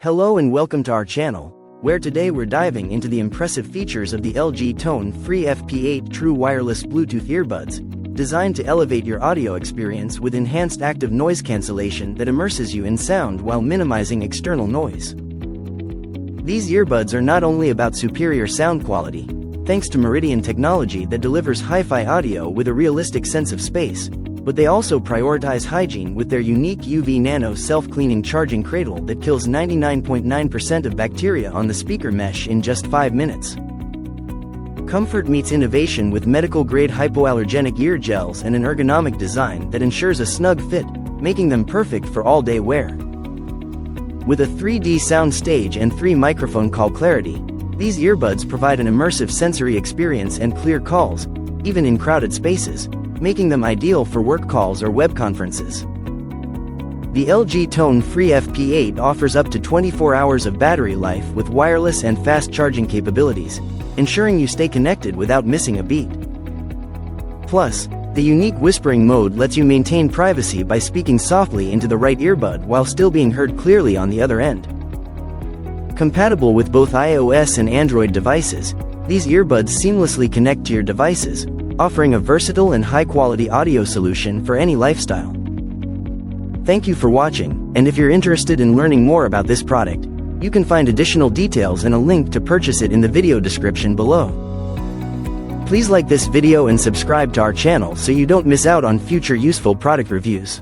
Hello and welcome to our channel, where today we're diving into the impressive features of the LG tone-free FP8 true wireless Bluetooth earbuds, designed to elevate your audio experience with enhanced active noise cancellation that immerses you in sound while minimizing external noise. These earbuds are not only about superior sound quality, thanks to Meridian technology that delivers hi-fi audio with a realistic sense of space, but they also prioritize hygiene with their unique UVnano self-cleaning charging cradle that kills 99.9% of bacteria on the speaker mesh in just 5 minutes. Comfort meets innovation with medical-grade hypoallergenic ear gels and an ergonomic design that ensures a snug fit, making them perfect for all-day wear. With a 3D sound stage and 3 microphone call clarity, these earbuds provide an immersive sensory experience and clear calls, even in crowded spaces, making them ideal for work calls or web conferences. The LG tone-free FP8 offers up to 24 hours of battery life with wireless and fast charging capabilities, ensuring you stay connected without missing a beat. Plus, the unique whispering mode lets you maintain privacy by speaking softly into the right earbud while still being heard clearly on the other end. Compatible with both iOS and Android devices, these earbuds seamlessly connect to your devices, offering a versatile and high-quality audio solution for any lifestyle. Thank you for watching, and if you're interested in learning more about this product, you can find additional details and a link to purchase it in the video description below. Please like this video and subscribe to our channel so you don't miss out on future useful product reviews.